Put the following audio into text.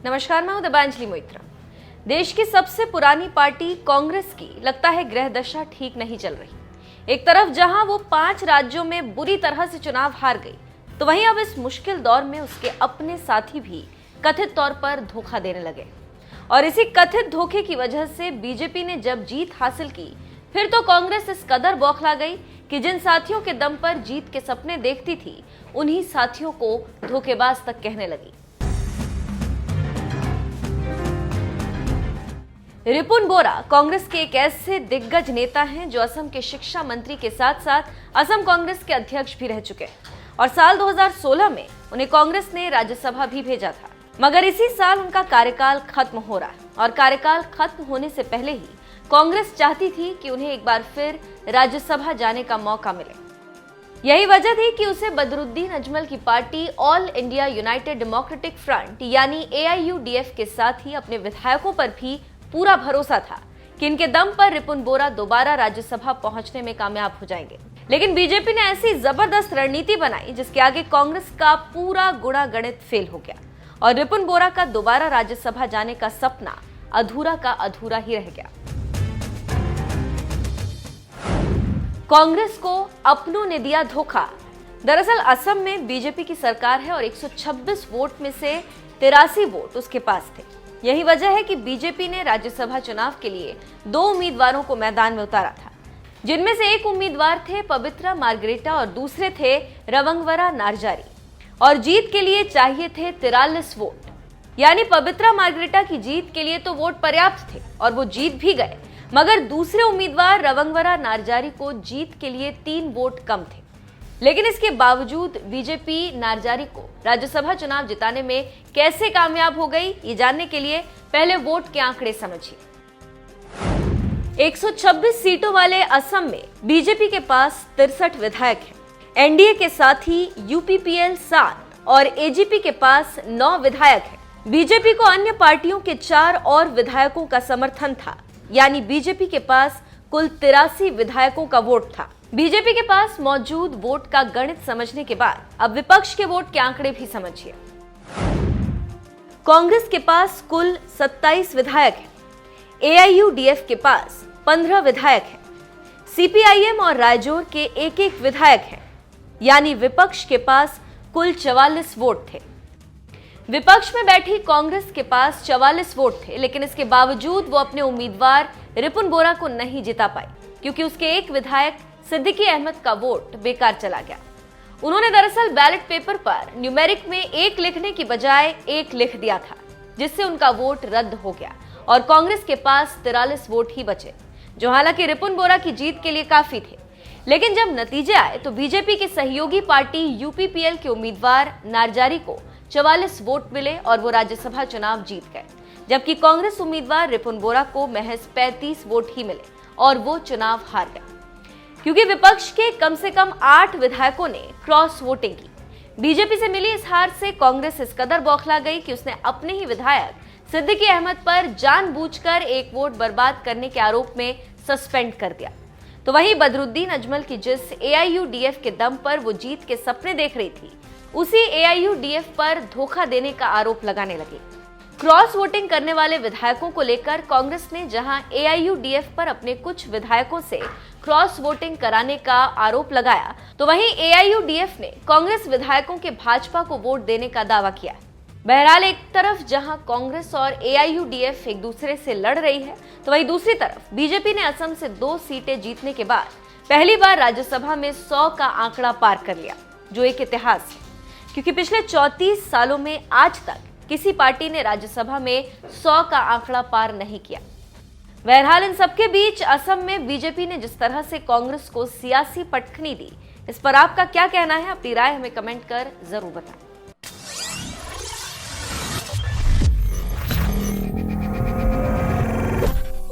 नमस्कार, मैं हूं दिबांजलि मोइत्रा। देश की सबसे पुरानी पार्टी कांग्रेस की लगता है ग्रह दशा ठीक नहीं चल रही। एक तरफ जहां वो 5 राज्यों में बुरी तरह से चुनाव हार गई, तो वहीं अब इस मुश्किल दौर में उसके अपने साथी भी कथित तौर पर धोखा देने लगे। और इसी कथित धोखे की वजह से बीजेपी ने जब जीत हासिल की, फिर तो कांग्रेस इस कदर बौखला गई कि जिन साथियों के दम पर जीत के सपने देखती थी, उन्हीं साथियों को धोखेबाज तक कहने लगी। रिपुन बोरा कांग्रेस के एक ऐसे दिग्गज नेता हैं जो असम के शिक्षा मंत्री के साथ साथ असम कांग्रेस के अध्यक्ष भी रह चुके हैं और साल 2016 में उन्हें कांग्रेस ने राज्यसभा भी भेजा था। मगर इसी साल उनका कार्यकाल खत्म हो रहा है और कार्यकाल खत्म होने से पहले ही कांग्रेस चाहती थी कि उन्हें एक बार फिर राज्यसभा जाने का मौका मिले। यही वजह थी कि उसे बदरुद्दीन अजमल की party all India United democratic front यानी AIUDF के साथ ही अपने विधायकों पर भी पूरा भरोसा था कि इनके दम पर रिपुन बोरा दोबारा राज्यसभा पहुंचने में कामयाब हो जाएंगे। लेकिन बीजेपी ने ऐसी जबरदस्त रणनीति बनाई जिसके आगे कांग्रेस का पूरा गुणा गणित फेल हो गया और रिपुन बोरा का दोबारा राज्यसभा जाने का सपना अधूरा का अधूरा ही रह गया। कांग्रेस को अपनों ने दिया धोखा। दरअसल असम में बीजेपी की सरकार है और 126 वोट में से 83 वोट उसके पास थे। यही वजह है कि बीजेपी ने राज्यसभा चुनाव के लिए 2 उम्मीदवारों को मैदान में उतारा था, जिनमें से एक उम्मीदवार थे पवित्रा मार्गरेटा और दूसरे थे रवंगवरा नारजारी। और जीत के लिए चाहिए थे 43 वोट, यानी पवित्रा मार्गरेटा की जीत के लिए तो वोट पर्याप्त थे और वो जीत भी गए। मगर दूसरे उम्मीदवार रवंगवरा नारजारी को जीत के लिए 3 वोट कम थे। लेकिन इसके बावजूद बीजेपी नारजारी को राज्यसभा चुनाव जिताने में कैसे कामयाब हो गई, ये जानने के लिए पहले वोट के आंकड़े समझिए। 126 सीटों वाले असम में बीजेपी के पास 63 विधायक हैं। एनडीए के साथ ही UPPL 7 और AGP के पास 9 विधायक हैं। बीजेपी को अन्य पार्टियों के 4 और विधायकों का समर्थन था, यानी बीजेपी के पास कुल 83 विधायकों का वोट था। बीजेपी के पास मौजूद वोट का गणित समझने के बाद अब विपक्ष के वोट के आंकड़े भी समझिए। कांग्रेस के पास कुल 27 विधायक हैं। AIUDF के पास 15 विधायक हैं। CPIM और रायजोर के एक विधायक हैं, यानी विपक्ष के पास कुल 44 वोट थे। विपक्ष में बैठी कांग्रेस के पास 44 वोट थे, लेकिन इसके बावजूद वो अपने उम्मीदवार रिपुन बोरा को नहीं जिता पाई, क्योंकि उसके एक विधायक सिद्दीकी अहमद का वोट बेकार चला गया। उन्होंने दरअसल बैलेट पेपर पर न्यूमेरिक में 1 लिखने की बजाय 1 लिख दिया था, जिससे उनका वोट रद्द हो गया और कांग्रेस के पास 43 वोट ही बचे, जो हालांकि रिपुन बोरा की जीत के लिए काफी थे। लेकिन जब नतीजे आए तो बीजेपी की सहयोगी पार्टी UPPL के उम्मीदवार नारजारी को 44 वोट मिले और वो राज्यसभा चुनाव जीत गए, जबकि कांग्रेस उम्मीदवार रिपुन बोरा को महज 35 वोट ही मिले और वो चुनाव हार गया। क्योंकि विपक्ष के कम से कम 8 विधायकों ने क्रॉस वोटिंग की। बीजेपी से मिली इस हार से कांग्रेस इस कदर बौखला गई कि उसने अपने ही विधायक सिद्दीकी अहमद पर जानबूझकर 1 वोट बर्बाद करने के आरोप में सस्पेंड कर दिया। तो वहीं बदरुद्दीन अजमल की जिस AIUDF के दम पर वो जीत के सपने देख रही थी, उसी AIUDF पर धोखा देने का आरोप लगाने लगी। क्रॉस वोटिंग करने वाले विधायकों को लेकर कांग्रेस ने जहां AIUDF पर अपने कुछ विधायकों से क्रॉस वोटिंग कराने का आरोप लगाया, तो वहीं AIUDF ने कांग्रेस विधायकों के भाजपा को वोट देने का दावा किया। बहरहाल एक तरफ जहां कांग्रेस और AIUDF एक दूसरे से लड़ रही है, तो वहीं दूसरी तरफ बीजेपी ने असम से 2 सीटें जीतने के बाद पहली बार राज्यसभा में 100 का आंकड़ा पार कर लिया, जो एक इतिहास है, क्योंकि पिछले 34 सालों में आज तक किसी पार्टी ने राज्यसभा में 100 का आंकड़ा पार नहीं किया। बहरहाल इन सबके बीच असम में बीजेपी ने जिस तरह से कांग्रेस को सियासी पटखनी दी, इस पर आपका क्या कहना है? अपनी राय हमें कमेंट कर जरूर बताएं।